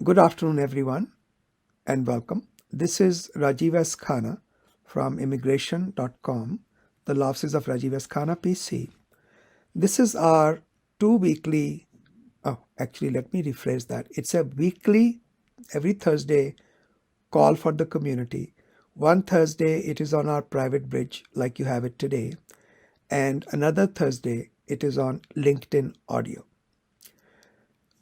Good afternoon, everyone, and welcome. This is Rajiv S. Khanna from immigration.com, the law offices of Rajiv S. Khanna, PC. This is our let me rephrase that. It's a weekly, every Thursday, call for the community. One Thursday, it is on our private bridge, like you have it today, and another Thursday, it is on LinkedIn audio.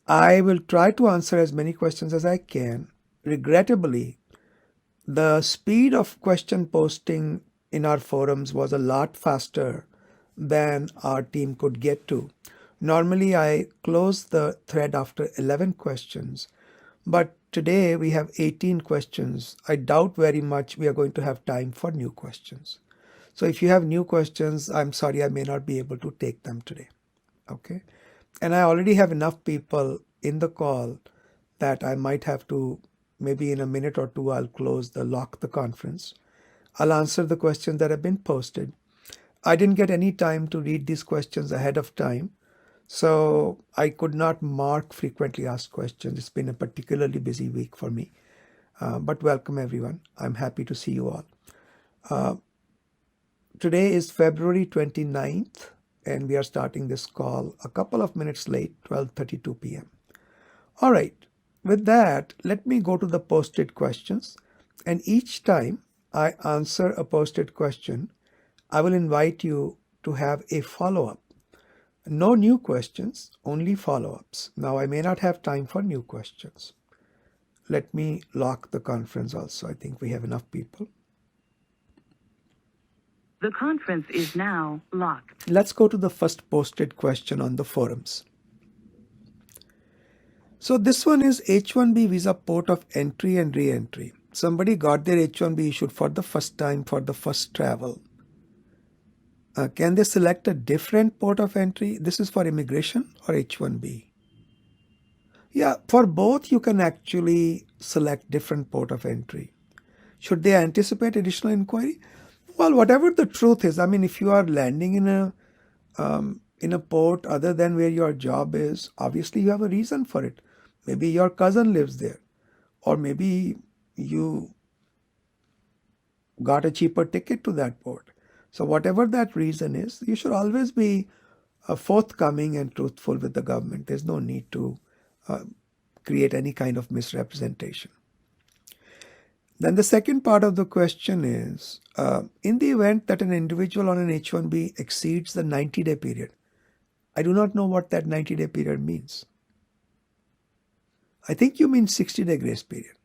I will try to answer as many questions as I can. Regrettably, the speed of question posting in our forums was a lot faster than our team could get to. Normally, I close the thread after 11 questions, but today we have 18 questions. I doubt very much we are going to have time for new questions. So if you have new questions, I'm sorry I may not be able to take them today. Okay? And I already have enough people in the call that I might have to, maybe in a minute or two, I'll lock the conference. I'll answer the questions that have been posted. I didn't get any time to read these questions ahead of time, so I could not mark frequently asked questions. It's been a particularly busy week for me. But welcome, everyone. I'm happy to see you all. Today is February 29th, and we are starting this call a couple of minutes late, 12:32 p.m. All right. With that, let me go to the posted questions. And each time I answer a posted question, I will invite you to have a follow-up. No new questions, only follow-ups. Now, I may not have time for new questions. Let me lock the conference also. I think we have enough people. The conference is now locked. Let's go to the first posted question on the forums. So this one is H1B visa port of entry and re-entry. Somebody got their H1B issued for the first time for the first travel. Can they select a different port of entry? This is for immigration or H1B? Yeah, for both you can actually select different port of entry. Should they anticipate additional inquiry? Well, whatever the truth is, I mean, if you are landing in a port other than where your job is, obviously you have a reason for it. Maybe your cousin lives there, or maybe you got a cheaper ticket to that port. So whatever that reason is, you should always be forthcoming and truthful with the government. There's no need to create any kind of misrepresentation. Then the second part of the question is, in the event that an individual on an H1B exceeds the 90-day period, I do not know what that 90-day period means. I think you mean 60-day grace period.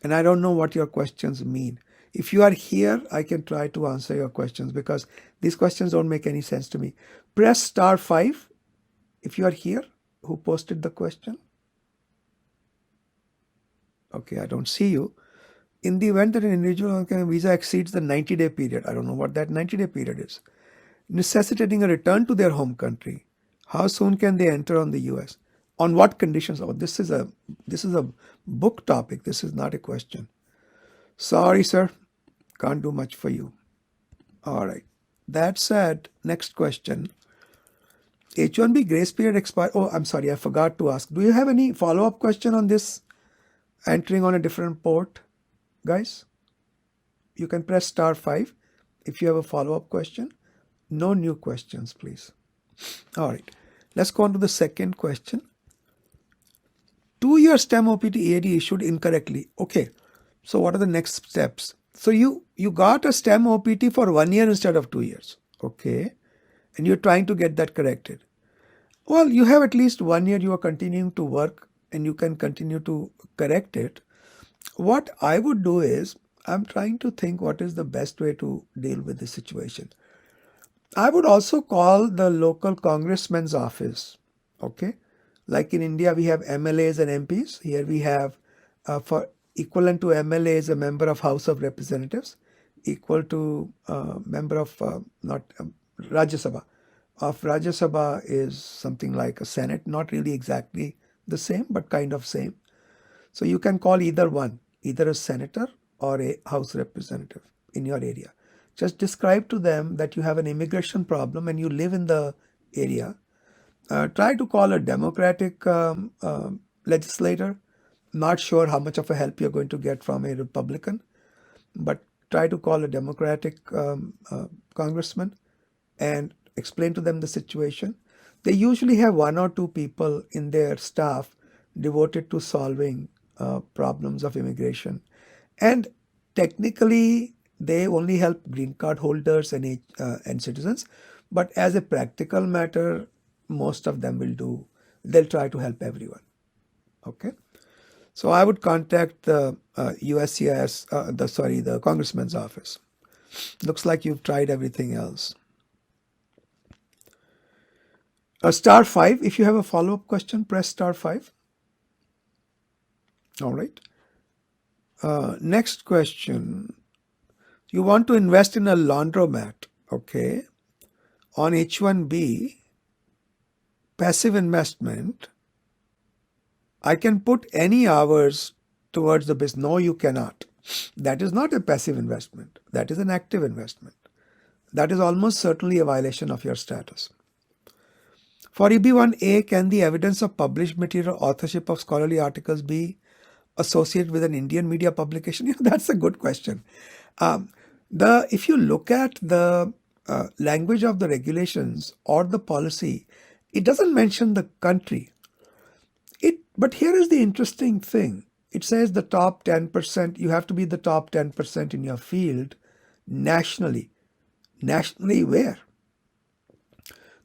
And I don't know what your questions mean. If you are here, I can try to answer your questions because these questions don't make any sense to me. Press *5 if you are here who posted the question. Okay, I don't see you. In the event that an individual on a visa exceeds the 90-day period, I don't know what that 90-day period is, necessitating a return to their home country, how soon can they enter on the US? On what conditions? Oh, this is a book topic. This is not a question. Sorry, sir. Can't do much for you. All right. That said, next question. H1B grace period expire. Oh, I'm sorry. I forgot to ask. Do you have any follow-up question on this entering on a different port, guys? You can press *5 if you have a follow-up question. No new questions, please. All right. Let's go on to the second question. 2-year STEM OPT EAD issued incorrectly. Okay. So what are the next steps? So you got a STEM OPT for 1 year instead of 2 years. Okay. And you're trying to get that corrected. Well, you have at least 1 year you are continuing to work and you can continue to correct it. What I would do is, I'm trying to think what is the best way to deal with this situation. I would also call the local congressman's office. Okay. Like in India, we have MLAs and MPs. Here we have, for equivalent to MLA is a member of House of Representatives, equal to member of, Rajya Sabha. Of Rajya Sabha is something like a Senate, not really exactly the same, but kind of same. So you can call either one, either a senator or a House representative in your area. Just describe to them that you have an immigration problem and you live in the area. Try to call a Democratic legislator, not sure how much of a help you're going to get from a Republican, but try to call a Democratic congressman and explain to them the situation. They usually have one or two people in their staff devoted to solving problems of immigration. And technically, they only help green card holders and citizens. But as a practical matter, most of them they'll try to help everyone. Okay. So I would contact the USCIS, the congressman's office. Looks like you've tried everything else. Star 5, if you have a follow-up question, press star 5. All right. Next question. You want to invest in a laundromat, okay? On H1B, passive investment, I can put any hours towards the business. No, you cannot. That is not a passive investment. That is an active investment. That is almost certainly a violation of your status. For EB1A, can the evidence of published material authorship of scholarly articles be associated with an Indian media publication? That's a good question. If you look at the language of the regulations or the policy, it doesn't mention the country. But here is the interesting thing. It says the top 10%, you have to be the top 10% in your field nationally. Nationally where?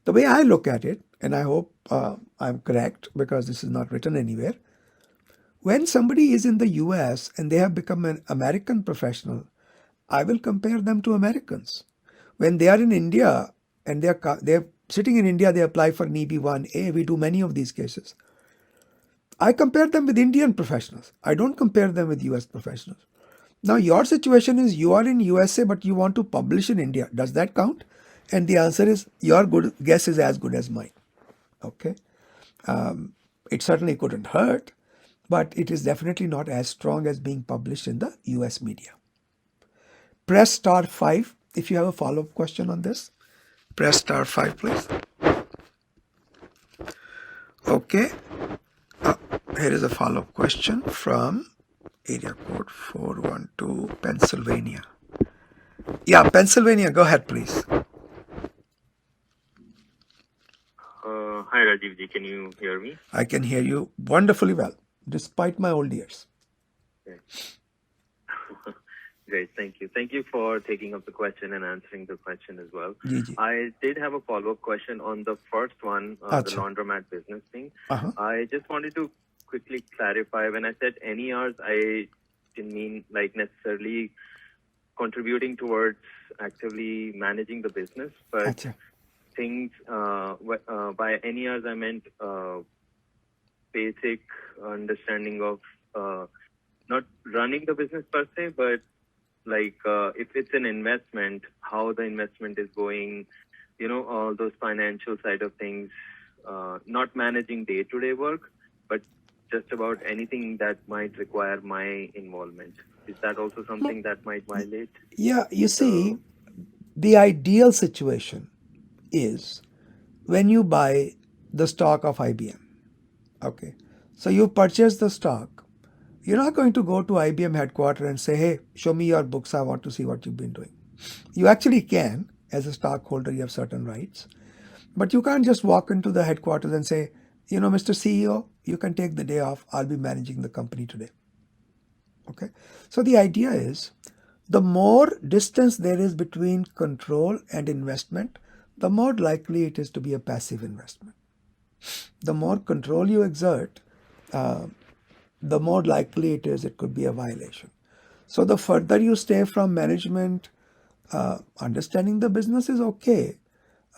The way I look at it, and I hope I'm correct because this is not written anywhere, when somebody is in the US and they have become an American professional, I will compare them to Americans. When they are in India and they're sitting in India, they apply for an EB1A. We do many of these cases. I compare them with Indian professionals. I don't compare them with US professionals. Now, your situation is you are in USA, but you want to publish in India. Does that count? And the answer is your guess is as good as mine. Okay. It certainly couldn't hurt, but it is definitely not as strong as being published in the US media. Press star 5 if you have a follow-up question on this. Press star 5, please. Okay. Here is a follow-up question from area code 412, Pennsylvania. Yeah, Pennsylvania, go ahead, please. Hi, Rajiv ji, can you hear me? I can hear you wonderfully well, despite my old ears. Okay. Great, thank you. Thank you for taking up the question and answering the question as well. Gigi. I did have a follow-up question on the first one, the laundromat business thing. I just wanted to quickly clarify. When I said any hours, I didn't mean like necessarily contributing towards actively managing the business, but things by any hours I meant basic understanding of not running the business per se, but like if it's an investment, how the investment is going, all those financial side of things, not managing day-to-day work, but just about anything that might require my involvement. Is that also something that might violate? Yeah, you see, the ideal situation is when you buy the stock of IBM. Okay, so you purchase the stock. You're not going to go to IBM headquarters and say, hey, show me your books. I want to see what you've been doing. You actually can. As a stockholder, you have certain rights. But you can't just walk into the headquarters and say, Mr. CEO, you can take the day off. I'll be managing the company today. Okay. So the idea is the more distance there is between control and investment, the more likely it is to be a passive investment. The more control you exert, the more likely it could be a violation. So the further you stay from management, understanding the business is okay.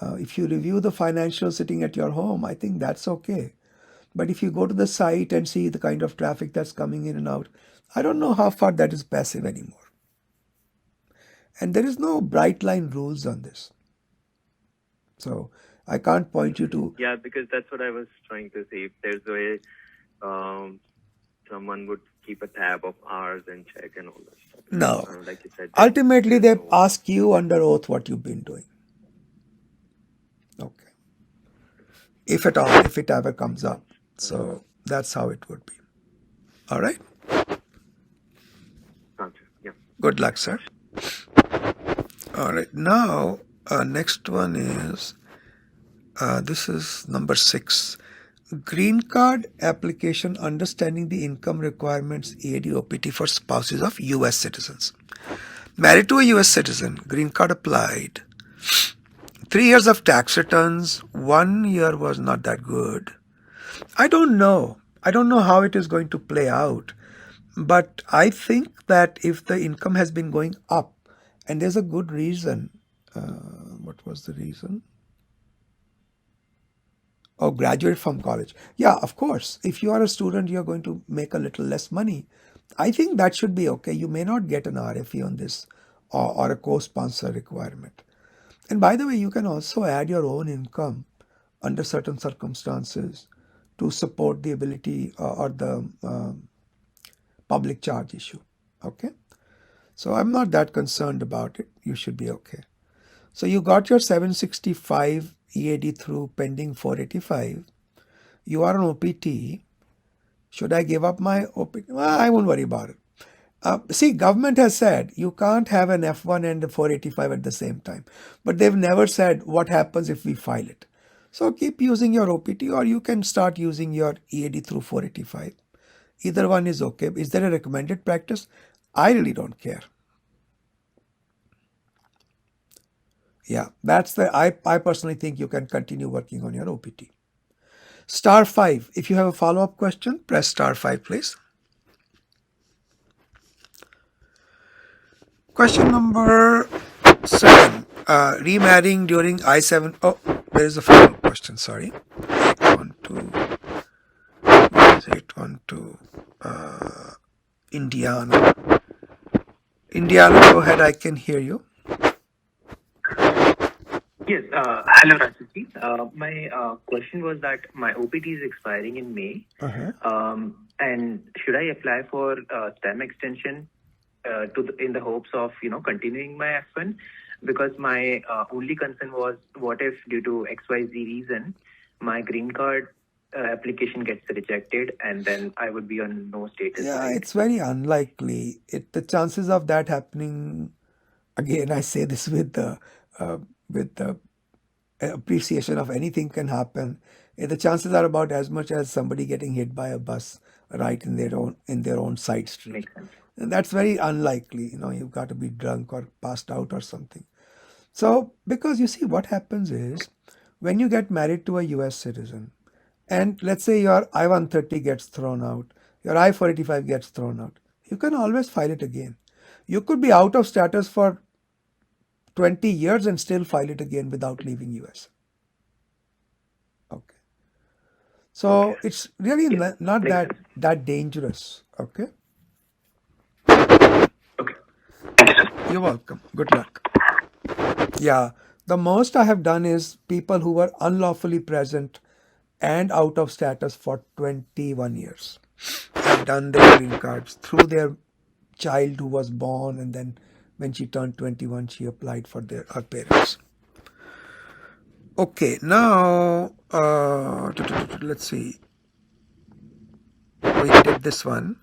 If you review the financials sitting at your home, I think that's okay. But if you go to the site and see the kind of traffic that's coming in and out, I don't know how far that is passive anymore. And there is no bright line rules on this. So I can't point you to... Yeah, because that's what I was trying to see. If there's a way someone would keep a tab of hours and check and all that stuff. No. Like you said, ultimately, they ask you under oath what you've been doing. Okay. If at all, if it ever comes up. So That's how it would be. All right. Gotcha. Yeah. Good luck, sir. All right. Now, next one is, this is number 6. Green card application understanding the income requirements EAD OPT for spouses of US citizens. Married to a US citizen, green card applied. 3 years of tax returns, 1 year was not that good. I don't know. I don't know how it is going to play out. But I think that if the income has been going up, and there's a good reason. What was the reason? Oh, graduate from college. Yeah, of course. If you are a student, you're going to make a little less money. I think that should be okay. You may not get an RFE on this or a co-sponsor requirement. And by the way, you can also add your own income under certain circumstances to support the ability or the public charge issue. Okay? So I'm not that concerned about it. You should be okay. So you got your 765 EAD through pending 485. You are on OPT. Should I give up my OPT? Well, I won't worry about it. See, government has said you can't have an F1 and a 485 at the same time. But they've never said what happens if we file it. So keep using your OPT, or you can start using your EAD through 485. Either one is okay. Is there a recommended practice? I really don't care. Yeah, that's I personally think you can continue working on your OPT. Star 5. If you have a follow-up question, press star 5, please. Question number 7. Remarrying during I-7. Oh, there is a follow-up question. Sorry. 812. What is 812? Indiana. Indiana, go ahead. I can hear you. Yes. Hello, Rajiv. My question was that my OPT is expiring in May. And should I apply for STEM extension in the hopes of continuing my F1? Because my only concern was, what if due to XYZ reason my green card application gets rejected and then I would be on no status? Yeah, it's very unlikely. The chances of that happening, again, I say this with the appreciation of anything can happen. The chances are about as much as somebody getting hit by a bus right in their own side street. Makes sense. And that's very unlikely. You've got to be drunk or passed out or something. So, because you see, what happens is when you get married to a US citizen, and let's say your I-130 gets thrown out, your I-485 gets thrown out, you can always file it again. You could be out of status for 20 years and still file it again without leaving US. Okay. So it's really not that dangerous. Okay. Okay. Thank you, sir. You're welcome. Good luck. Yeah. The most I have done is people who were unlawfully present and out of status for 21 years. Have done their green cards through their child who was born, and then when she turned 21, she applied for her parents. Okay, now let's see. We did this one.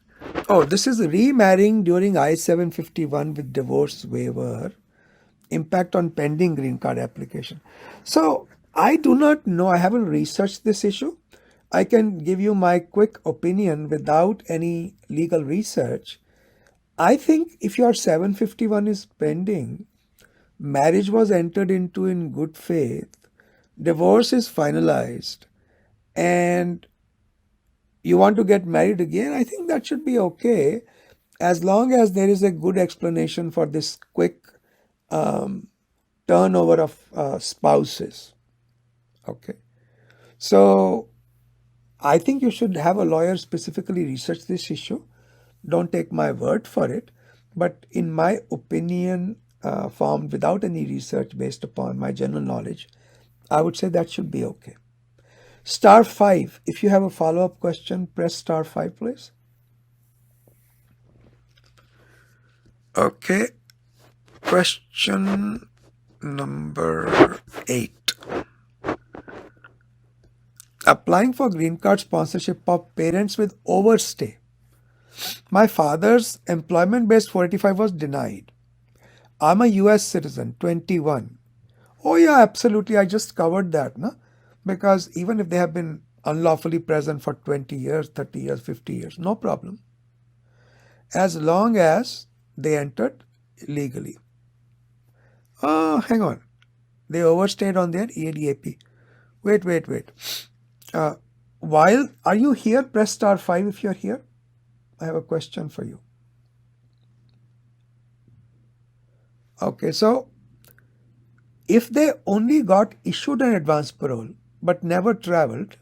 Oh, this is remarrying during I-751 with divorce waiver. Impact on pending green card application. So I do not know. I haven't researched this issue. I can give you my quick opinion without any legal research. I think if your 751 is pending, marriage was entered into in good faith, divorce is finalized, and you want to get married again, I think that should be okay, as long as there is a good explanation for this quick turnover of spouses. Okay. So I think you should have a lawyer specifically research this issue. Don't take my word for it. But in my opinion, formed without any research based upon my general knowledge, I would say that should be okay. Star 5. If you have a follow-up question, press star 5, please. Okay. Question number 8. applying for green card sponsorship of parents with overstay. My father's employment-based 485 was denied. I'm a US citizen, 21. Oh yeah, absolutely. I just covered that, no? Because even if they have been unlawfully present for 20 years, 30 years, 50 years, no problem. As long as they entered legally. Oh, hang on. They overstayed on their EADAP. Wait. While are you here? Press *5 if you're here. I have a question for you. Okay, so if they only got issued an advance parole but never traveled,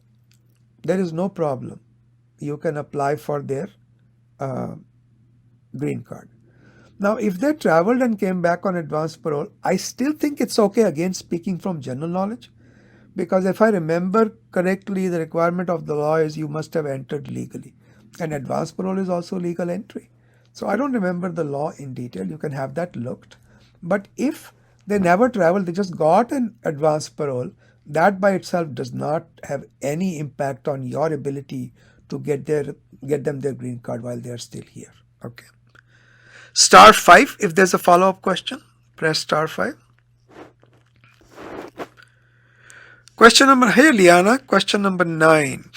there is no problem. You can apply for their green card. Now, if they traveled and came back on advance parole, I still think it's okay, again speaking from general knowledge, because if I remember correctly, the requirement of the law is you must have entered legally. And advance parole is also legal entry. So I don't remember the law in detail. You can have that looked. But if they never traveled, they just got an advance parole, that by itself does not have any impact on your ability to get them their green card while they are still here. Okay. *5 if there's a follow-up question. Press *5. Hey Liana, question number 9.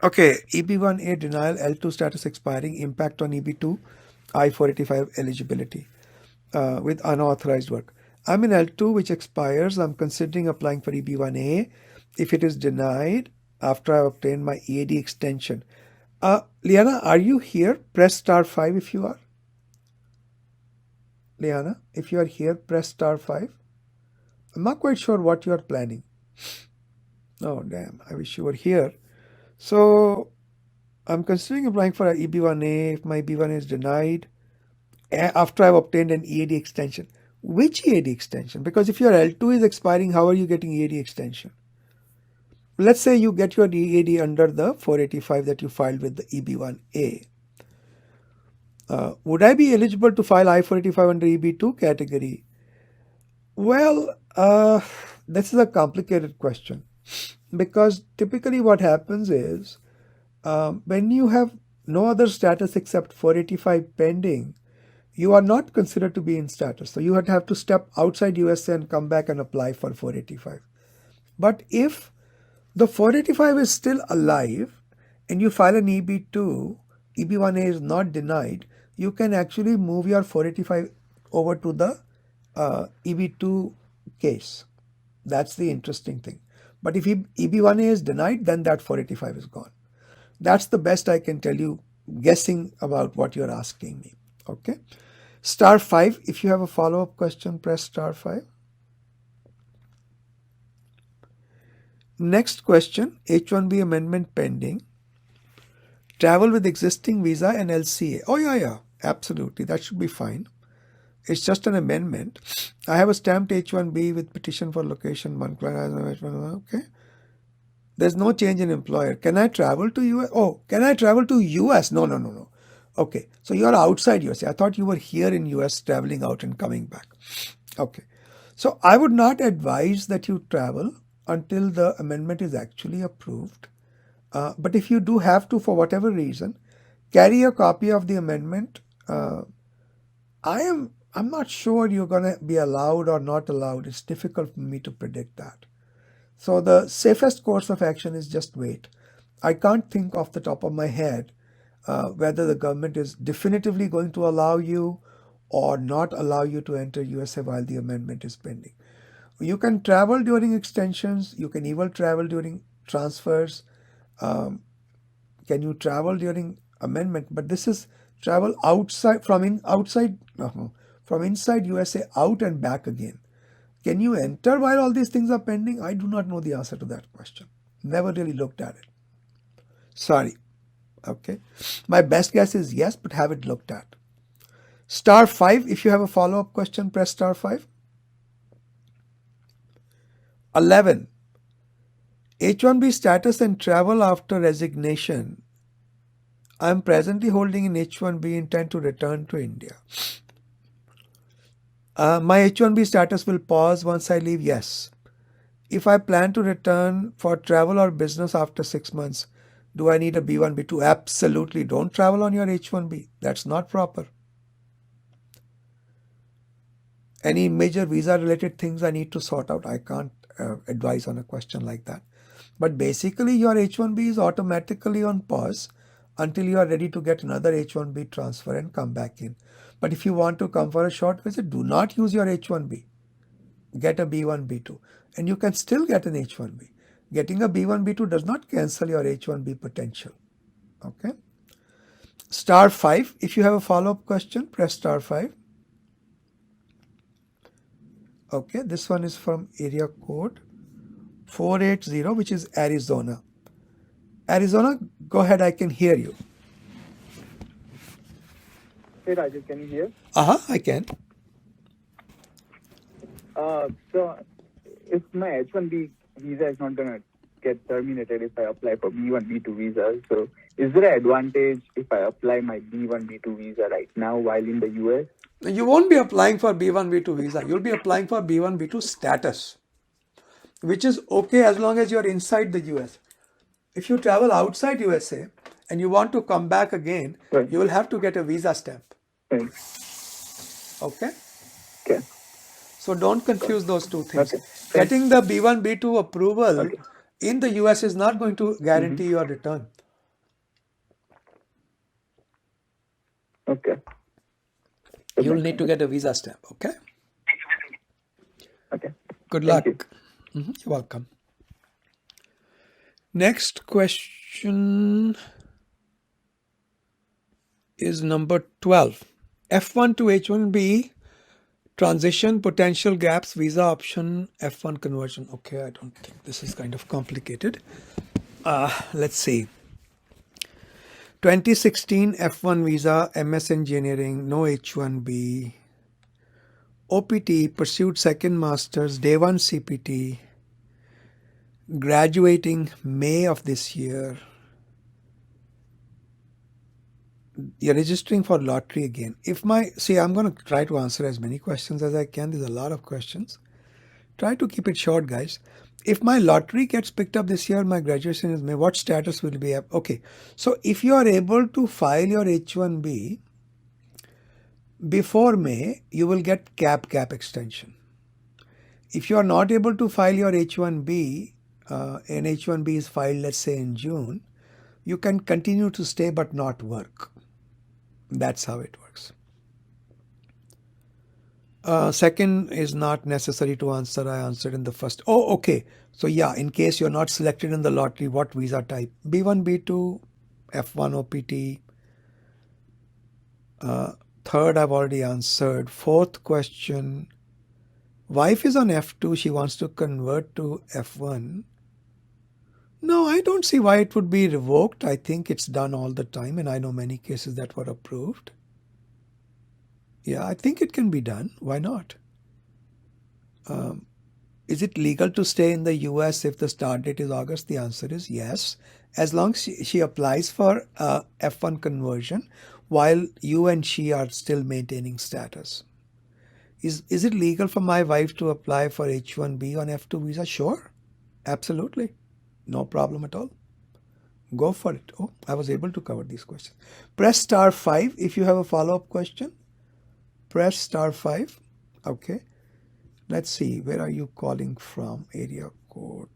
Okay, EB1A denial, L2 status expiring, impact on EB2, I-485 eligibility with unauthorized work. I'm in L2 which expires. I'm considering applying for EB1A. If it is denied after I've obtained my EAD extension. Liana, are you here? Press *5 if you are. Liana, if you are here, press *5. I'm not quite sure what you are planning. Oh, damn. I wish you were here. So, I'm considering applying for an EB1A if my EB1A is denied after I've obtained an EAD extension. Which EAD extension? Because if your L2 is expiring, how are you getting EAD extension? Let's say you get your EAD under the 485 that you filed with the EB1A. Would I be eligible to file I-485 under EB2 category? Well, this is a complicated question, because typically what happens is when you have no other status except 485 pending, you are not considered to be in status. So you would have to step outside USA and come back and apply for 485. But if the 485 is still alive and you file an EB2, EB1A is not denied, you can actually move your 485 over to the EB2 case. That's the interesting thing. But if EB1A is denied, then that 485 is gone. That's the best I can tell you, guessing about what you're asking me. Okay. *5, if you have a follow-up question, press *5. Next question, H1B amendment pending. Travel with existing visa and LCA. Oh yeah, absolutely. That should be fine. It's just an amendment. I have a stamped H1B with petition for location. Okay. There's no change in employer. Can I travel to US? Oh, can I travel to US? No. Okay. So you're outside USA. I thought you were here in US traveling out and coming back. Okay. So I would not advise that you travel until the amendment is actually approved. But if you do have to, for whatever reason, carry a copy of the amendment. I'm not sure you're going to be allowed or not allowed. It's difficult for me to predict that. So the safest course of action is just wait. I can't think off the top of my head whether the government is definitively going to allow you or not allow you to enter USA while the amendment is pending. You can travel during extensions. You can even travel during transfers. Can you travel during amendment? But this is travel outside from inside USA out and back again. Can you enter while all these things are pending? I do not know the answer to that question. Never really looked at it. Sorry. Okay. My best guess is yes, but have it looked at. *5, if you have a follow-up question, press *5. 11. H1B status and travel after resignation. I am presently holding an H1B, intend to return to India. My H1B status will pause once I leave, yes. If I plan to return for travel or business after 6 months, do I need a B1, B2? Absolutely. Don't travel on your H1B. That's not proper. Any major visa related things I need to sort out. I can't advise on a question like that. But basically your H1B is automatically on pause until you are ready to get another H1B transfer and come back in. But if you want to come for a short visit, do not use your H1B. Get a B1, B2. And you can still get an H1B. Getting a B1, B2 does not cancel your H1B potential. Okay. *5. If you have a follow-up question, press *5. Okay, this one is from area code 480, which is Arizona. Arizona, go ahead, I can hear you. Hey Rajiv, can you hear? I can. So if my H1B visa is not gonna get terminated if I apply for B1, B2 visa, so is there an advantage if I apply my B1, B2 visa right now while in the US? You won't be applying for B1, B2 visa. You'll be applying for B1, B2 status, which is okay as long as you're inside the US. If you travel outside USA and you want to come back again, Right. you will have to get a visa stamp. Right. Okay? Okay. So don't confuse those two things. Okay. Getting the B1, B2 approval Okay. in the US is not going to guarantee your return. Okay. You'll need to get a visa stamp. Okay? Okay. Good Thank luck. You're welcome. Next question is number 12. F1 to H1B transition, potential gaps, visa option, F1 conversion. Okay, I don't think this is kind of complicated. Let's see. 2016 F1 visa, MS engineering, no H1B, OPT, pursued second master's, day 1 CPT, graduating May of this year. You're registering for lottery again. I'm going to try to answer as many questions as I can. There's a lot of questions. Try to keep it short, guys. If my lottery gets picked up this year, my graduation is May, what status will be? Okay. So if you are able to file your H1B before May, you will get gap extension. If you are not able to file your H1B, and H1B is filed, let's say in June, you can continue to stay but not work. That's how it works. Second is not necessary to answer. I answered in the first. Oh, okay. So yeah, in case you're not selected in the lottery, what visa type? B1, B2, F1 OPT. Third, I've already answered. Fourth question. Wife is on F2. She wants to convert to F1. No, I don't see why it would be revoked. I think it's done all the time, and I know many cases that were approved. Yeah, I think it can be done. Why not? Is it legal to stay in the US if the start date is August? The answer is yes. As long as she applies for F1 conversion while you and she are still maintaining status. Is it legal for my wife to apply for H1B on F2 visa? Sure. Absolutely. No problem at all. Go for it. Oh, I was able to cover these questions. Press *5 if you have a follow-up question. Press *5. Okay. Let's see. Where are you calling from? Area code.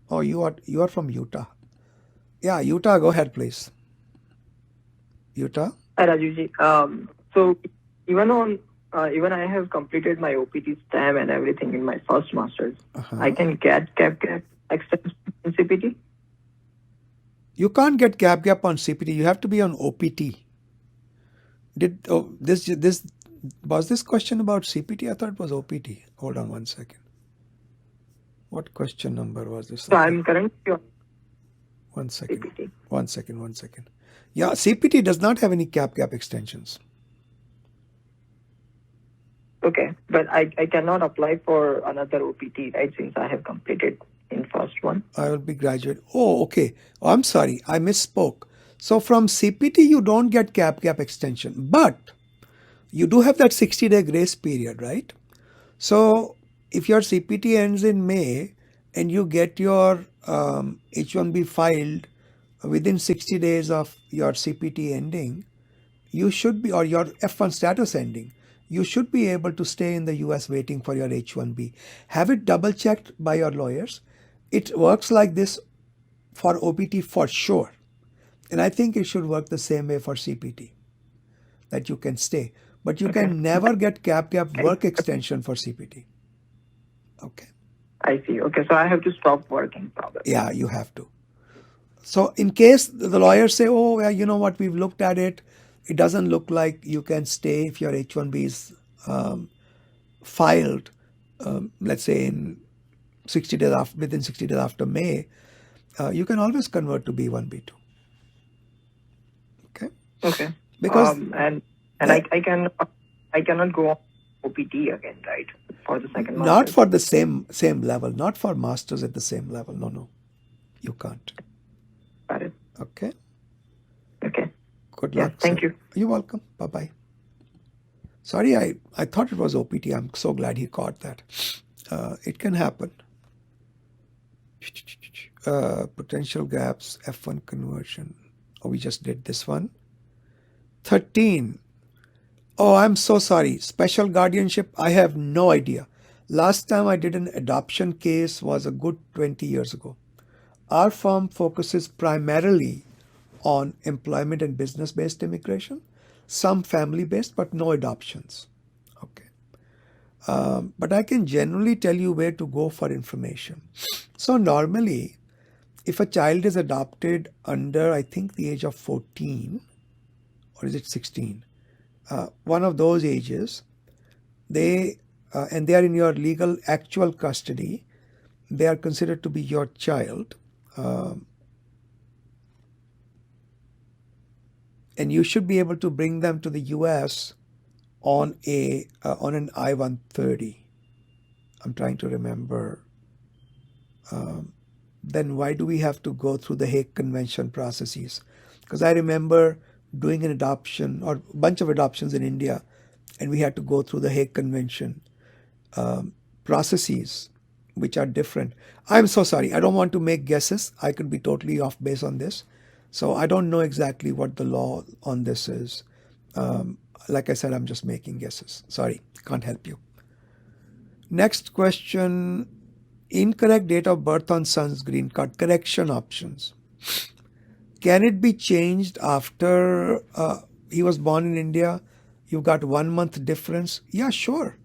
Oh, you are from Utah. Yeah, Utah. Go ahead, please. Utah. Hi, Rajivji. So even I have completed my OPT STEM and everything in my first master's. I can get gap extension in CPT. You can't get gap on CPT. You have to be on OPT. Was this question about CPT? I thought it was OPT. Hold on 1 second. What question number was this? So I'm currently on 1 second. CPT. 1 second. Yeah, CPT does not have any gap extensions. Okay, but I cannot apply for another OPT, right? Since I have completed in first one. I will be graduate. Oh, okay. Oh, I'm sorry. I misspoke. So from CPT, you don't get gap extension, but you do have that 60-day grace period, right? So if your CPT ends in May and you get your H1B filed within 60 days of your CPT ending, you should be, or your F1 status ending, you should be able to stay in the US waiting for your H1B. Have it double checked by your lawyers. It works like this for OPT for sure. And I think it should work the same way for CPT, that you can stay. But you can never get gap work extension for CPT. Okay. I see. Okay, so I have to stop working probably. Yeah, you have to. So in case the lawyers say, oh, yeah, you know what, we've looked at it, it doesn't look like you can stay if your H1B is filed, let's say in 60 days after, within 60 days after May, you can always convert to B1, B2. Okay. Okay. Because I cannot go on OPT again, right? For the second master's. not for the same level, not for masters at the same level. No, you can't. Got it. Okay. Okay. Good Yeah, luck. thank sir. you. You're welcome. Bye-bye. Sorry, I thought it was OPT. I'm so glad he caught that. It can happen. Potential gaps, F1 conversion. Oh, we just did this one. 13. Oh, I'm so sorry. Special guardianship, I have no idea. Last time I did an adoption case was a good 20 years ago. Our firm focuses primarily on employment and business-based immigration, some family-based, but no adoptions. Okay. But I can generally tell you where to go for information. So normally, if a child is adopted under, I think, the age of 14, or is it 16? One of those ages, and they are in your legal actual custody, they are considered to be your child. And you should be able to bring them to the US on an I-130. I'm trying to remember. Then why do we have to go through the Hague Convention processes? Because I remember doing an adoption or a bunch of adoptions in India, and we had to go through the Hague Convention processes, which are different. I'm so sorry. I don't want to make guesses. I could be totally off base on this. So I don't know exactly what the law on this is. Like I said, I'm just making guesses. Sorry, can't help you. Next question. Incorrect date of birth on son's green card. Correction options. Can it be changed after he was born in India? You've got 1 month difference. Yeah, sure.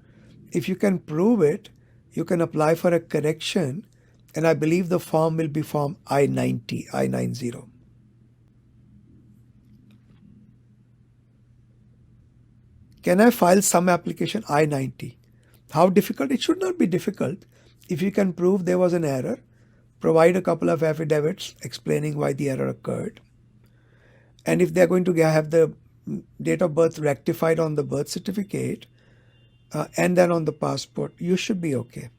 If you can prove it, you can apply for a correction, and I believe the form will be form I-90. Can I file some application I-90? How difficult? It should not be difficult. If you can prove there was an error, provide a couple of affidavits explaining why the error occurred. And if they're going to have the date of birth rectified on the birth certificate and then on the passport, you should be okay.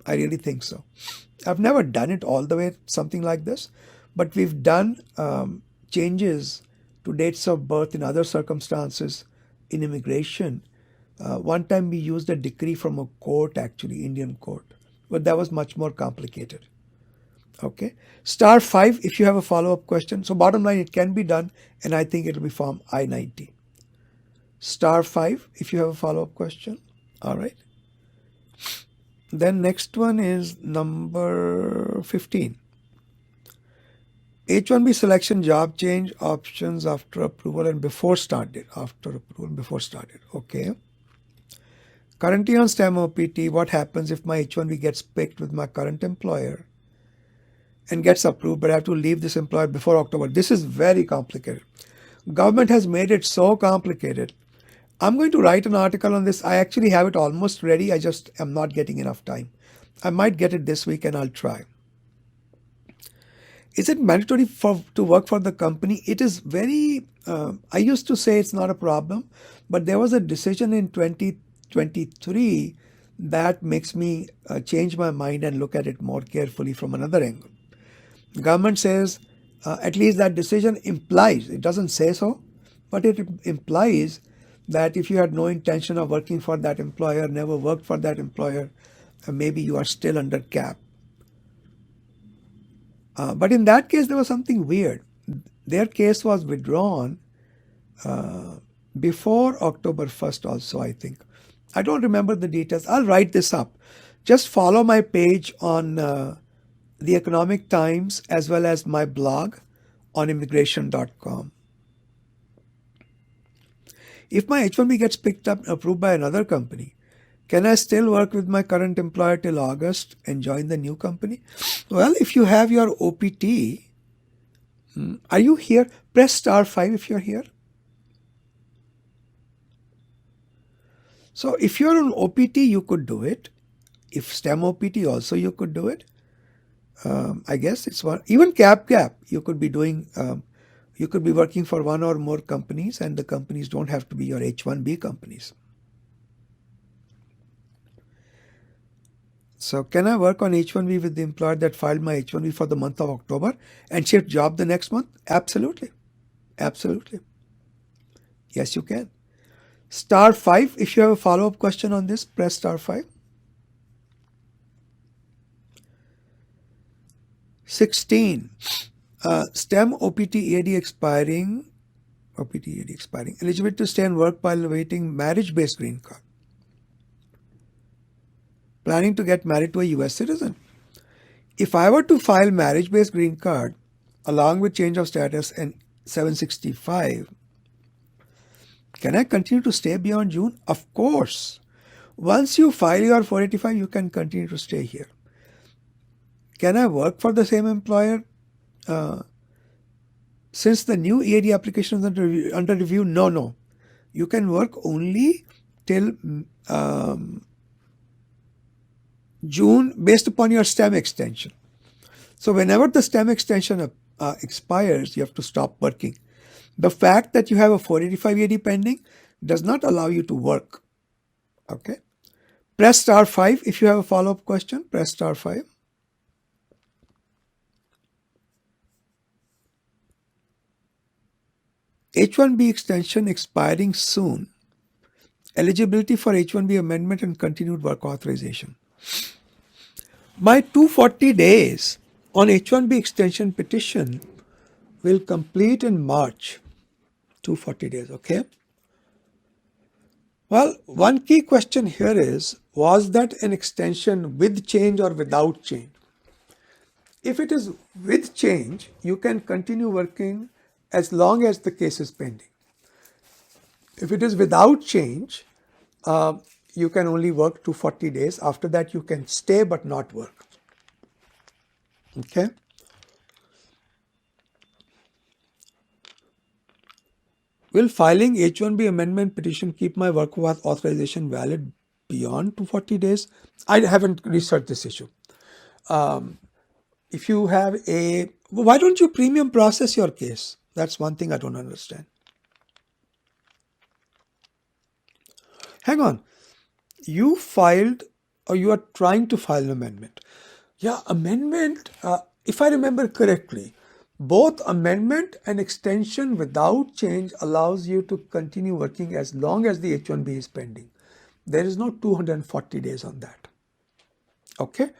I really think so. I've never done it all the way, something like this, but we've done changes to dates of birth in other circumstances in immigration. One time we used a decree from a court, actually, Indian court, but that was much more complicated. Okay. *5 if you have a follow-up question. So bottom line, it can be done, and I think it will be form I-90. *5 if you have a follow-up question. All right. Then next one is number 15. H1B selection, job change, options after approval and before start date. After approval and before start date. Okay. Currently on STEM OPT, what happens if my H1B gets picked with my current employer and gets approved, but I have to leave this employer before October? This is very complicated. Government has made it so complicated. I'm going to write an article on this. I actually have it almost ready. I just am not getting enough time. I might get it this week and I'll try. Is it mandatory to work for the company? It is very, I used to say it's not a problem, but there was a decision in 2023 that makes me change my mind and look at it more carefully from another angle. Government says, at least that decision implies, it doesn't say so, but it implies that if you had no intention of working for that employer, never worked for that employer, maybe you are still under cap. But in that case, there was something weird. Their case was withdrawn before October 1st also, I think. I don't remember the details. I'll write this up. Just follow my page on the Economic Times as well as my blog on immigration.com. If my H1B gets picked up and approved by another company, can I still work with my current employer till August and join the new company? Well, if you have your OPT, are you here? Press *5 if you're here. So if you're on OPT, you could do it. If STEM OPT also, you could do it. I guess it's one. Even gap, you could be doing. You could be working for one or more companies, and the companies don't have to be your H1B companies. So can I work on H1B with the employer that filed my H1B for the month of October and shift job the next month? Absolutely. Absolutely. Yes, you can. *5. If you have a follow-up question on this, press *5. 16. STEM OPT EAD expiring. OPT EAD expiring. Eligibility to stay and work while awaiting marriage-based green card. Planning to get married to a US citizen. If I were to file marriage-based green card along with change of status and 765, can I continue to stay beyond June? Of course. Once you file your 485, you can continue to stay here. Can I work for the same employer? Since the new EAD application is under review, no. You can work only till June based upon your STEM extension. So whenever the STEM extension expires, you have to stop working. The fact that you have a 485 EAD pending does not allow you to work. Okay. Press *5 if you have a follow-up question. Press *5. H1B extension expiring soon. Eligibility for H1B amendment and continued work authorization. My 240 days on H1B extension petition will complete in March. 240 days, okay? Well, one key question here is, was that an extension with change or without change? If it is with change, you can continue working as long as the case is pending. If it is without change, you can only work 240 days. After that, you can stay but not work. Okay? Will filing H1B amendment petition keep my work authorization valid beyond 240 days? I haven't researched this issue. If you have why don't you premium process your case? That's one thing I don't understand. Hang on. You filed, or you are trying to file an amendment. Yeah, amendment, if I remember correctly, both amendment and extension without change allows you to continue working as long as the H1B is pending. There is no 240 days on that. Okay?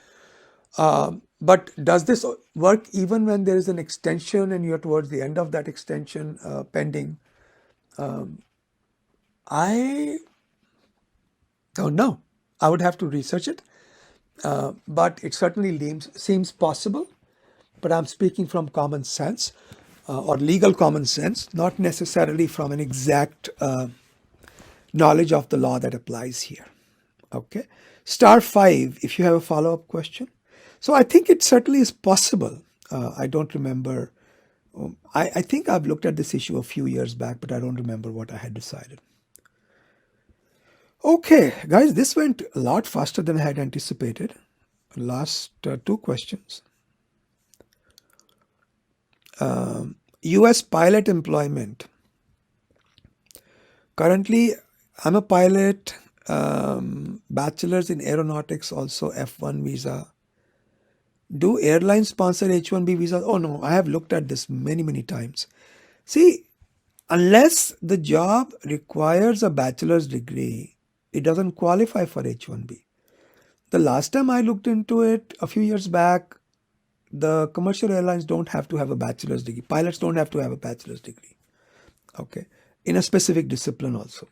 But does this work even when there is an extension and you're towards the end of that extension pending? I don't know. I would have to research it. But it certainly seems possible. But I'm speaking from common sense or legal common sense, not necessarily from an exact knowledge of the law that applies here. Okay. *5 if you have a follow-up question. So I think it certainly is possible. I don't remember. I think I've looked at this issue a few years back, but I don't remember what I had decided. Okay, guys, this went a lot faster than I had anticipated. Last two questions. US pilot employment. Currently, I'm a pilot, bachelor's in aeronautics, also F1 visa. Do airlines sponsor H1B visas? Oh no, I have looked at this many times. See, unless the job requires a bachelor's degree, it doesn't qualify for H1B. The last time I looked into it a few years back, the commercial airlines don't have to have a bachelor's degree. Pilots don't have to have a bachelor's degree. Okay, in a specific discipline also.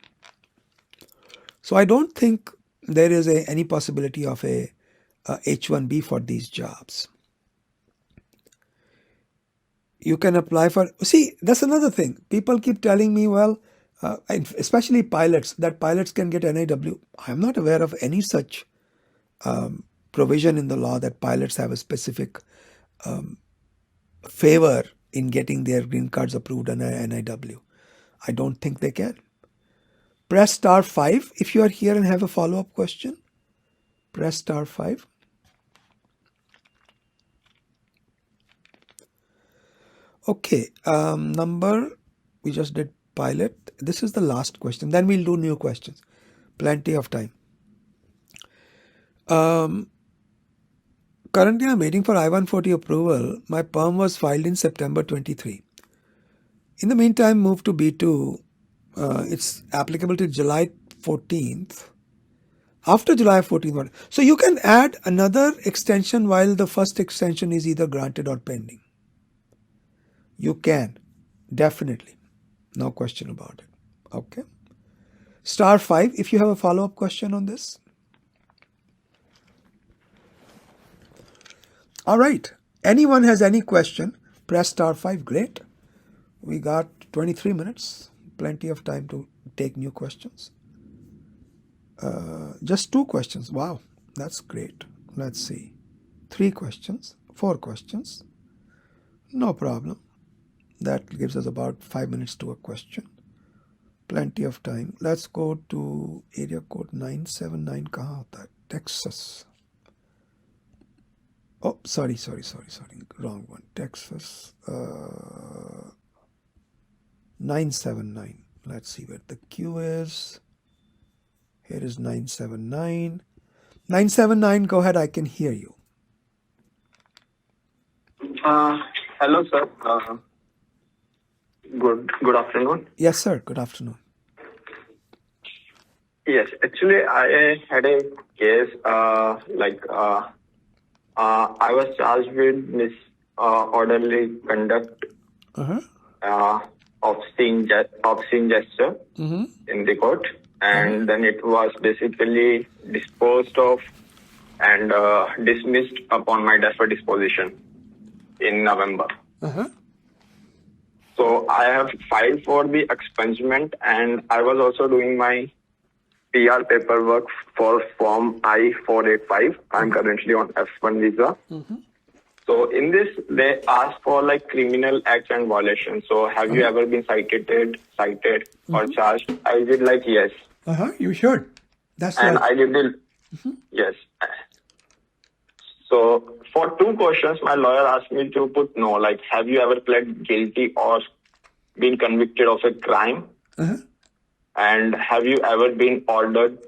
So I don't think there is any possibility of a H1B for these jobs. You can apply for, see, that's another thing. People keep telling me, well, especially pilots, that pilots can get NIW. I'm not aware of any such provision in the law that pilots have a specific favor in getting their green cards approved under NIW. I don't think they can. Press star 5 if you are here and have a follow-up question. Press star 5. Okay, we just did pilot. This is the last question. Then we'll do new questions. Plenty of time. Currently, I'm waiting for I-140 approval. My perm was filed in September 23. In the meantime, move to B2. It's applicable to July 14th. After July 14th. So you can add another extension while the first extension is either granted or pending. You can. Definitely. No question about it. Okay. Star 5 if you have a follow-up question on this. All right. Anyone has any question, press star 5. Great. We got 23 minutes. Plenty of time to take new questions. Just 2 questions. Wow. That's great. Let's see. 3 questions. 4 questions. No problem. That gives us about 5 minutes to a question. Plenty of time. Let's go to area code 979. Kahan hota hai? Texas. Oh, sorry. Wrong one. Texas. 979. Let's see where the queue is. Here is 979. 979, go ahead. I can hear you. Hello, sir. Good afternoon. Yes, sir. Good afternoon. Yes, actually, I had a case I was charged with disorderly conduct obscene gesture in the court, and then it was basically disposed of and dismissed upon my deferred disposition in November. So I have filed for the expungement, and I was also doing my PR paperwork for Form I-485. I'm currently on F1 visa. So in this, they ask for like criminal acts and violations. So have you ever been cited or charged? I did like yes. You should. That's and right. I did the yes. So for 2 questions, my lawyer asked me to put no. Like, have you ever pled guilty or been convicted of a crime? And have you ever been ordered,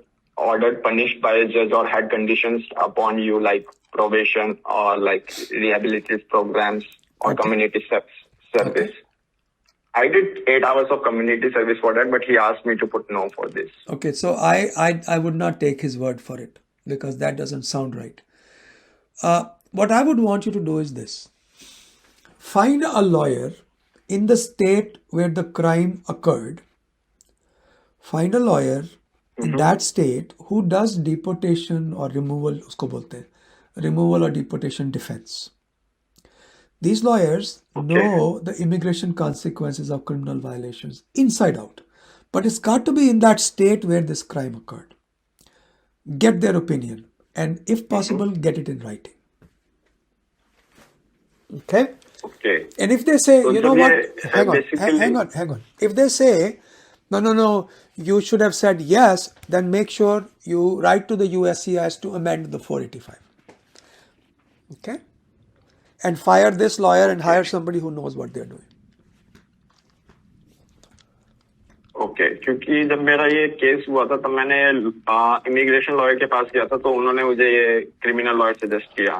punished by a judge or had conditions upon you like probation or like rehabilitative programs or community service? I did 8 hours of community service for that, but he asked me to put no for this. Okay, so I would not take his word for it because that doesn't sound right. What I would want you to do is this. Find a lawyer in the state where the crime occurred. Find a lawyer in that state who does deportation or removal, usko bolte hain, removal or deportation defense. These lawyers know the immigration consequences of criminal violations inside out. But it's got to be in that state where this crime occurred. Get their opinion. And if possible, get it in writing. Okay? Okay. And if they say, So you know what? Hang basically- on. If they say, no, you should have said yes, then make sure you write to the USCIS to amend the 485. Okay? And fire this lawyer and hire somebody who knows what they're doing. Okay क्योंकि जब मेरा ये case हुआ था तब मैंने immigration lawyer के पास गया था तो उन्होंने मुझे ये क्रिमिनल लॉयर सजेस्ट किया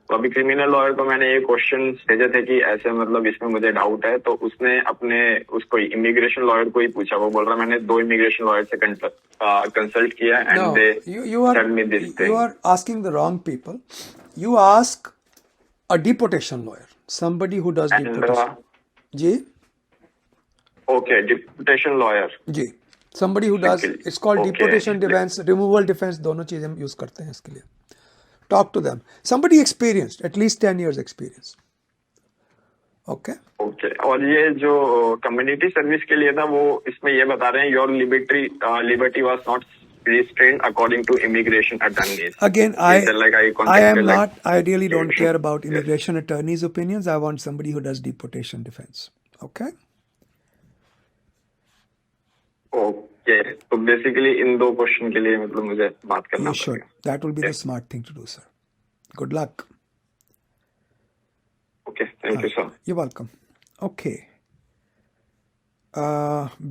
तो अभी क्रिमिनल लॉयर को मैंने ये क्वेश्चन भेजे थे कि ऐसे मतलब इसमें मुझे डाउट है, तो उसने अपने उसको इमिग्रेशन लॉयर को ही पूछा. वो बोल रहा मैंने 2 इमिग्रेशन लॉयर से कंसल्ट किया and No, they you are said me this you thing. are asking the wrong people. You ask a deportation lawyer, somebody who does and deportation. जी, ओके, डिप्यूटेशन लॉयर. जी, somebody who does. It's called Okay. deportation defense, removal defense. दोनों चीजें हम use करते हैं इसके लिए. Talk to them. Somebody experienced, at least 10 years experience. Okay. Okay. और ये जो कम्युनिटी सर्विस के लिए था, वो इसमें ये बता रहे हैं your liberty was not restrained according to immigration attorneys. Again, They said, like, I am contacted, like, not. I really don't care about immigration attorneys' opinions. I want somebody who does deportation defense. Okay. Okay. तो basically इन 2 question के लिए मतलब मुझे बात करना You should. पड़ेगा. That will be the smart thing to do, sir. Good luck. Okay, thank you sir. You're welcome. Okay.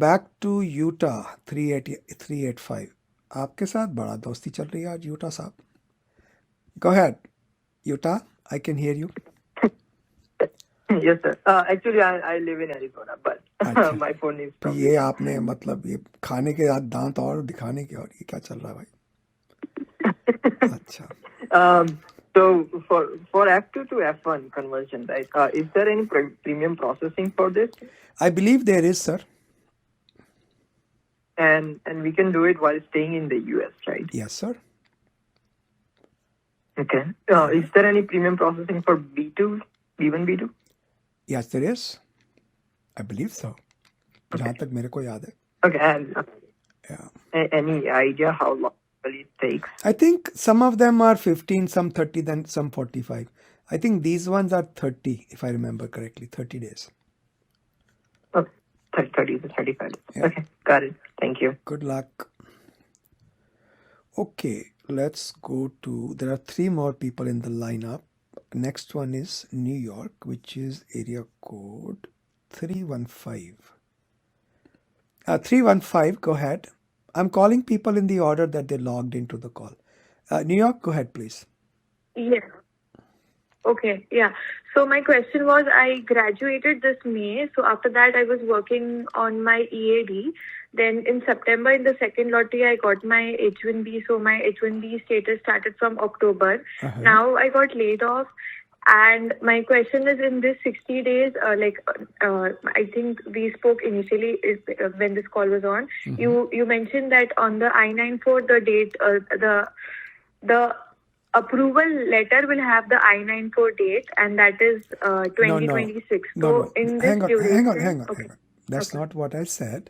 Back to Utah 385. आपके साथ बड़ा दोस्ती चल रही है आज यूटा साहब. Go ahead, Utah. I can hear you. Yes, sir. Actually, I live in Arizona, but अच्छा. my phone is from. ये आपने मतलब ये खाने के दांत और दिखाने के और ये क्या चल रहा है भाई? अच्छा. So for F2 to F1 conversion, right? Is there any premium processing for this? I believe there is, sir. And we can do it while staying in the US, right? Yes, sir. Okay. Is there any premium processing for B2, B1, B2? Yes, there is. I believe so. जहाँ तक मेरे को याद है. Okay. And Yeah. any idea how long will it takes? I think some of them are 15, some 30, then some 45. I think these ones are 30, if I remember correctly, 30 days. Okay. 30 to 35. Yeah. Okay. Got it. Thank you. Good luck. Okay, let's go to. There are 3 more people in the lineup. Next one is New York, which is area code 315. 315, go ahead. I'm calling people in the order that they logged into the call. New York, go ahead, please. Yes. Okay, yeah. So my question was, I graduated this May. So after that, I was working on my EAD. Then in September, in the second lottery, I got my H1B. So my H1B status started from October. Now I got laid off. And my question is, in this 60 days, I think we spoke initially when this call was on. You mentioned that on the I-94, the date, the approval letter will have the I-94 date, and that is 2026. No. So in this duration, Hang on. That's not what I said.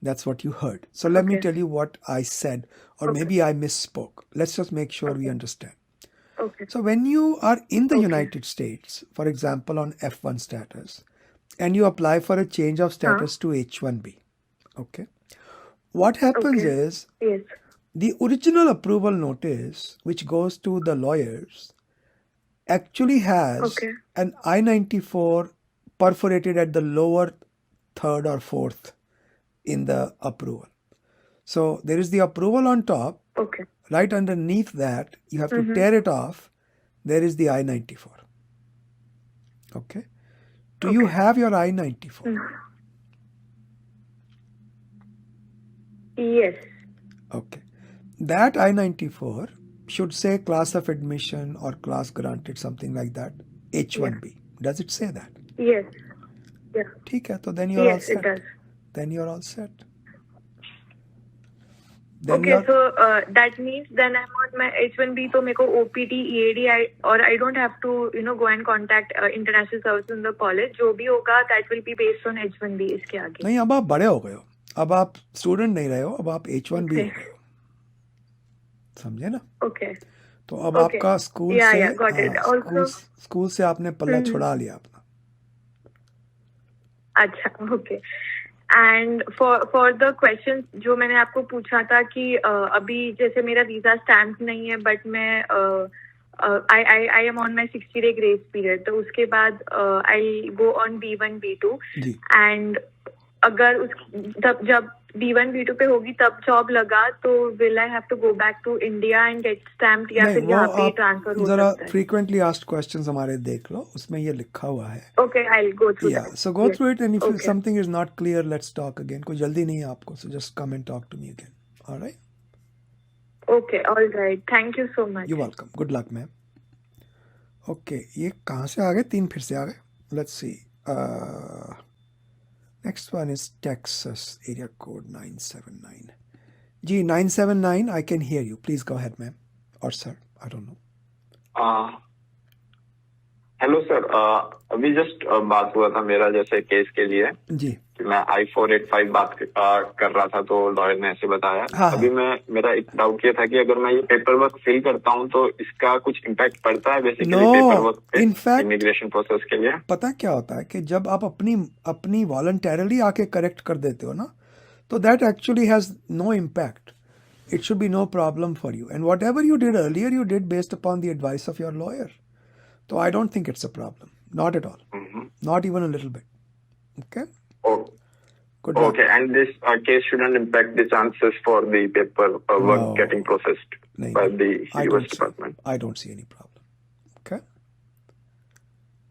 That's what you heard. So let me tell you what I said, or maybe I misspoke. Let's just make sure we understand. Okay. So when you are in the United States, for example, on F1 status, and you apply for a change of status to H1B, okay, what happens is Yes. the original approval notice, which goes to the lawyers, actually has an I-94 perforated at the lower third or fourth in the approval. So there is the approval on top. Okay. Right underneath that, you have to tear it off. There is the I-94. Okay. Do you have your I-94? Yes. Okay. That I-94 should say class of admission or class granted, something like that. H1B. Does it say that? Yes. Yeah. ठीक है, तो then you're all Yes, it set. does. Then you're all set. Then Okay, you're, so that means then I'm on my H1B, so मेरे को OPT, EAD, I don't have to, go and contact international service in the college. जो भी होगा, that will be based on H1B इसके आगे. नहीं, अब आप बड़े हो गए हो. अब आप स्टूडेंट नहीं रहे हो, अब आप H1B हो गए हो. समझे ना? Okay. तो अब आपका स्कूल से got it. Also, स्कूल से आपने पल्ला छुड़ा लिया अपना. अच्छा, okay. And for the questions जो मैंने आपको पूछा था कि अभी जैसे मेरा वीजा स्टैम्प नहीं है, बट मैं I am on my 60-day grace period, तो उसके बाद I'll go on B1 B2 ji. and अगर जब B1 B2 पे होगी तब जॉब लगा तो will I have to go back to India and get stamped या नहीं, फिर वो यहाँ पे ही आप ट्रांसफर हो जरा सकता है? frequently asked questions हमारे देख लो, उसमें ये लिखा हुआ है. Okay, I'll go through Yeah, that. so go Yes. through it, and if Okay. something is not clear, let's talk again. कोई जल्दी नहीं है आपको, so just come and talk to me again. All right? Okay, all right. Thank you so much. You're welcome. Good luck, ma'am. Okay, ये कहाँ से आ गए? 3 फिर से आ गए. Let's see. Next one is Texas, area code 979. जी 979, I can hear you. Please go ahead, ma'am. Or sir, I don't know. Hello sir, अभी just बात हुआ था मेरा जैसे केस के लिए जी कि मैं I-485 बात कर रहा था, तो लॉयर ने ऐसे बताया. हाँ, अभी मेरा एक डाउट ये था कि अगर मैं ये पेपर वर्क फिल करता हूँ तो इसका कुछ इम्पैक्ट पड़ता है बेसिकली पेपर वर्क पे, इमिग्रेशन प्रोसेस के लिए? पता क्या होता है कि जब आप अपनी वॉलंटरली आके करेक्ट कर देते हो ना, तो that actually has no impact. It should be no problem for you. And whatever you did earlier, you did based upon the advice of your lawyer. So I don't think it's a problem. Not at all. Not even a little bit. Okay? Oh, Good luck. okay. And this case shouldn't impact the chances for the paper work No. getting processed by the US department. I don't see any problem. Okay?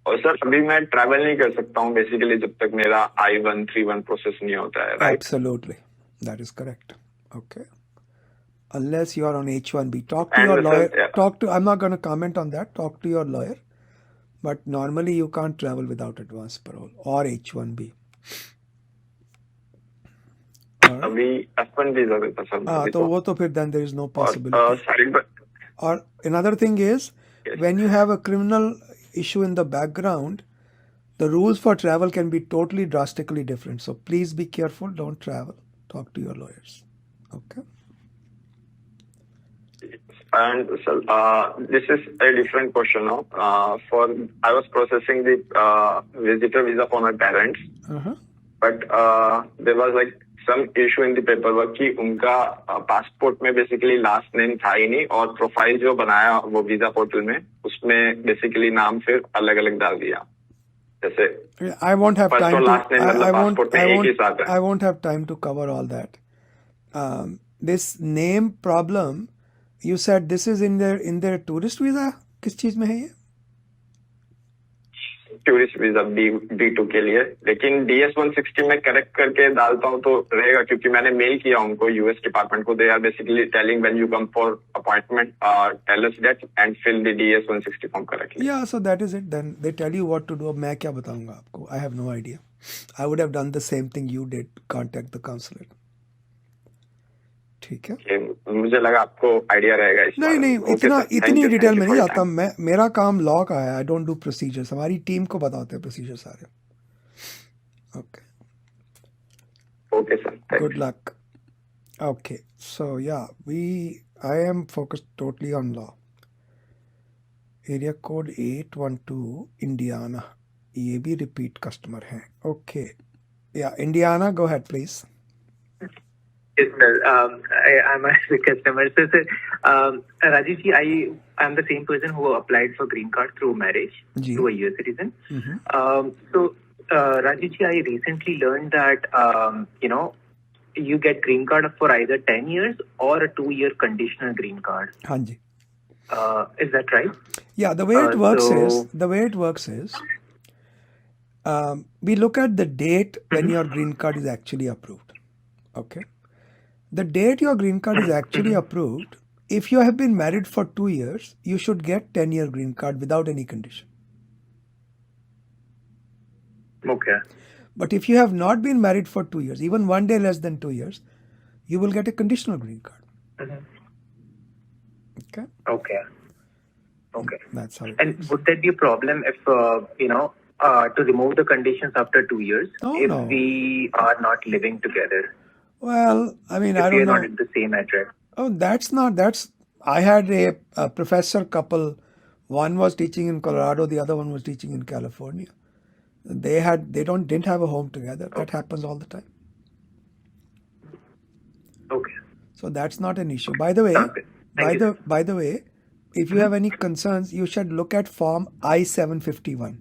और sir अभी मैं travel नहीं कर सकता हूँ basically जब तक मेरा I-131 प्रोसेस नहीं होता है, right? Absolutely. That is correct. Okay? Unless you are on H1B. Talk to And your sir, lawyer. yeah. I'm not going to comment on that. Talk to your lawyer. But normally you can't travel without advance parole or H1B. All right? अभी F1 visa देता sir मैं अभी तो वो तो फिर then there is no possibility. Or another thing is, when you have a criminal issue in the background, the rules for travel can be totally drastically different. So please be careful. Don't travel. Talk to your lawyers. Okay? And sir, this is a different question now. I was processing the visitor visa for my parents, but there was like some issue in the paperwork कि उनका passport में basically last name था ही नहीं, और profile जो बनाया वो visa portal में उसमें बेसिकली नाम फिर अलग अलग डाल दिया. जैसे I won't have first time और to. last name मतलब पासपोर्ट में एक ही साथ है. I won't have time to cover all that. This name problem, you said this is in their tourist visa. किस चीज में है ये? टूरिस्ट वीजा D2 के लिए, लेकिन DS-160 में करेक्ट करके डालता हूँ तो रहेगा, क्योंकि मैंने मेल किया उनको यूएस डिपार्टमेंट को. They are basically telling when you come for appointment tell us that and fill the DS-160 form correctly. Yeah, so that is it. Then they tell you what to do. अब मैं क्या बताऊंगा आपको? I have no idea. I would have done the same thing you did. Contact the consulate. ठीक है? मुझे लगा आपको आइडिया रहेगा इस बारे में. नहीं, इतनी डिटेल में नहीं जाता. मेरा काम लॉ का है. I don't do procedures. हमारी टीम को बताते हैं प्रोसीजर सारे. Okay sir, good luck. Okay, so yeah I am focused totally on law. Area code 812 Indiana. ये भी repeat customer है. Okay. Yeah, Indiana, go ahead please. Yes, sir. I'm a customer. So, sir, Rajiv ji, I am the same person who applied for green card through marriage to a US citizen. So, Rajiv ji, I recently learned that, you get green card for either 10 years or a 2-year conditional green card. हाँ जी. Is that right? Yeah, the way it works is, we look at the date when your green card is actually approved. Okay. The date your green card is actually approved, if you have been married for 2 years, you should get 10-year green card without any condition. Okay. But if you have not been married for 2 years, even 1 day less than 2 years, you will get a conditional green card. Okay? Okay. That's how it And is. would that be a problem if, to remove the conditions after 2 years, if we are not living together? Well, I mean, I don't know. If we are not in the same address. Oh, I had a professor couple. One was teaching in Colorado, the other one was teaching in California. They didn't have a home together. That happens all the time. Okay. So that's not an issue. By the way, by the way, if you have any concerns, you should look at form I-751.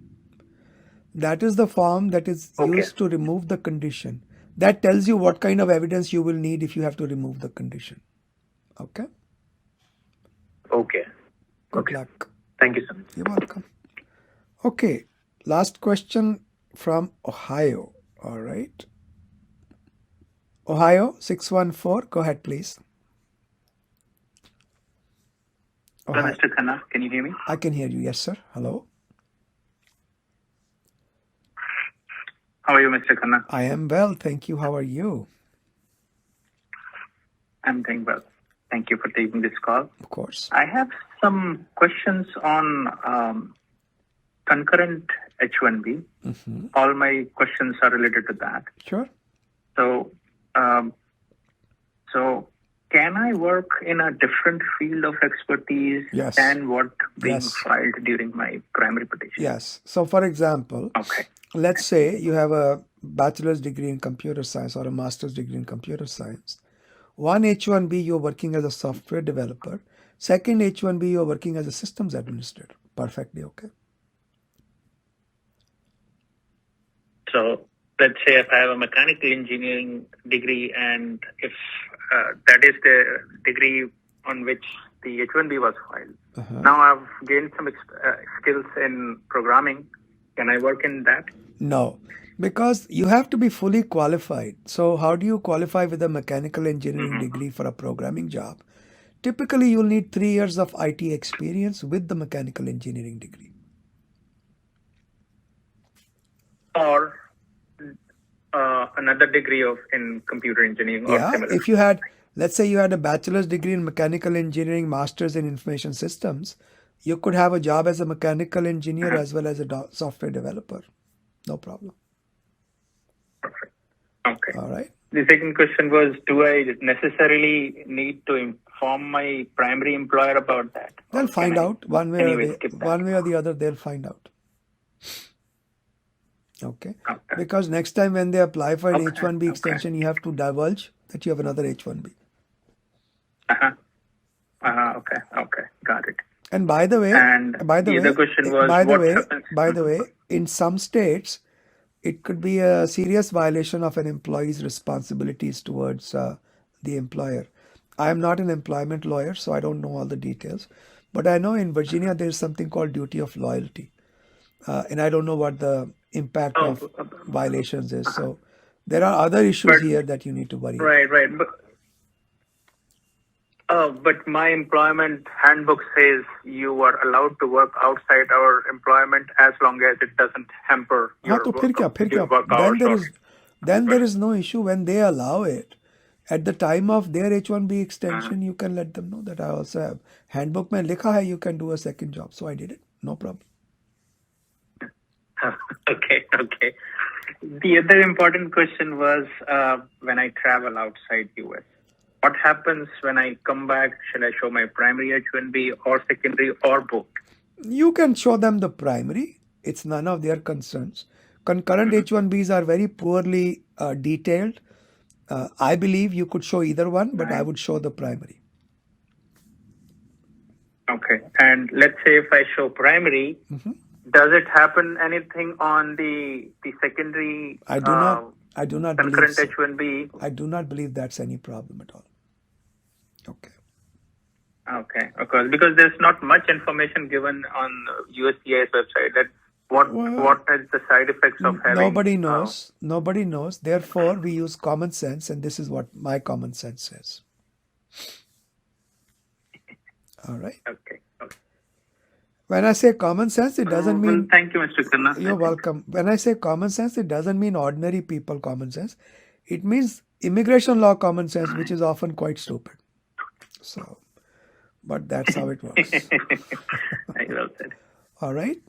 That is the form that is used to remove the condition. that tells you what kind of evidence you will need if you have to remove the condition. Okay? Okay. Good luck. Thank you so much. You're welcome. Okay, last question from Ohio. All right. Ohio 614. Go ahead, please. Hello, Ohio. Mr. Khanna. Can you hear me? I can hear you. Yes, sir. Hello. How are you, Mr. Khanna? I am well. Thank you. How are you? I'm doing well. Thank you for taking this call. Of course. I have some questions on concurrent H1B. All my questions are related to that. Sure. So, can I work in a different field of expertise Yes. than what being Yes. filed during my primary petition? Yes. So, for example, Okay. let's say you have a bachelor's degree in computer science or a master's degree in computer science. One H1B, you're working as a software developer. Second H1B, you're working as a systems administrator. Perfectly okay. So let's say if I have a mechanical engineering degree and if that is the degree on which the H1B was filed. Now I've gained some skills in programming. Can I work in that? No, because you have to be fully qualified. So how do you qualify with a mechanical engineering degree for a programming job? Typically, you'll need 3 years of IT experience with the mechanical engineering degree. Or another degree in computer engineering or Yeah, similar. if you had, let's say you had a bachelor's degree in mechanical engineering, master's in information systems, you could have a job as a mechanical engineer as well as a software developer. No problem. Perfect. Okay. All right. The second question was, do I necessarily need to inform my primary employer about that? They'll find out one way, anyway skip that? one way or the other. They'll find out. Okay. Okay. Because next time when they apply for an Okay, H1B okay. extension, you have to divulge that you have another H1B. Okay. Okay. Got it. And by the way, And the other question was, by the way, in some states, it could be a serious violation of an employee's responsibilities towards the employer. I am not an employment lawyer, so I don't know all the details. But I know in Virginia, there is something called duty of loyalty. And I don't know what the impact of violations is. So there are other issues here that you need to worry about. Right. But my employment handbook says you are allowed to work outside our employment as long as it doesn't hamper हाँ, your तो फिर क्या? work hours. Then there is no issue when they allow it. At the time of their H1B extension, you can let them know that I also have handbook में लिखा है you can do a second job. So I did it. No problem. Okay. The other important question was when I travel outside US. What happens when I come back? Should I show my primary H1B or secondary or both? You can show them the primary. It's none of their concerns. Concurrent H1Bs are very poorly detailed. I believe you could show either one, but I would show the primary. Okay. And let's say if I show primary, does it happen anything on the secondary I do not believe concurrent so. H1B? I do not believe that's any problem at all. Okay. Because there's not much information given on USCIS website that what is the side effects of having. Nobody knows. Nobody knows. Therefore, we use common sense, and this is what my common sense says. All right. Okay. When I say common sense, it doesn't mean... Thank you, Mr. Khanna. You're welcome. When I say common sense, it doesn't mean ordinary people common sense. It means immigration law common sense, which is often quite stupid. So, but that's how it works. Well said. All right.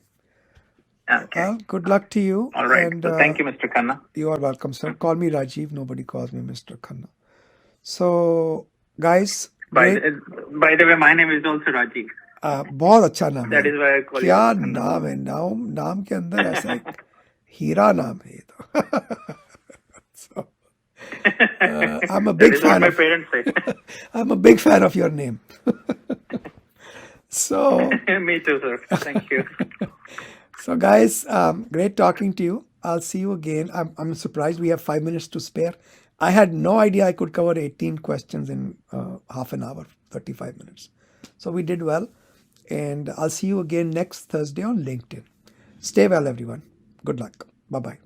Okay. Well, good luck to you. All right. And, So thank you, Mr. Khanna. You are welcome, sir. Call me Rajiv. Nobody calls me Mr. Khanna. So, guys... By the way, my name is also Rajiv. बहुत अच्छा नाम है. That is why I call क्या you. नाम है? नाम के अंदर ऐसा एक हीरा नाम है ये तो. So, I'm a big fan my of. parents say. I'm a big fan of your name. So, Me too, sir. Thank you. so guys, great talking to you. I'll see you again. I'm surprised we have 5 minutes to spare. I had no idea I could cover 18 questions in half an hour, 35 minutes. So we did well. And I'll see you again next Thursday on LinkedIn. Stay well, everyone. Good luck. Bye-bye.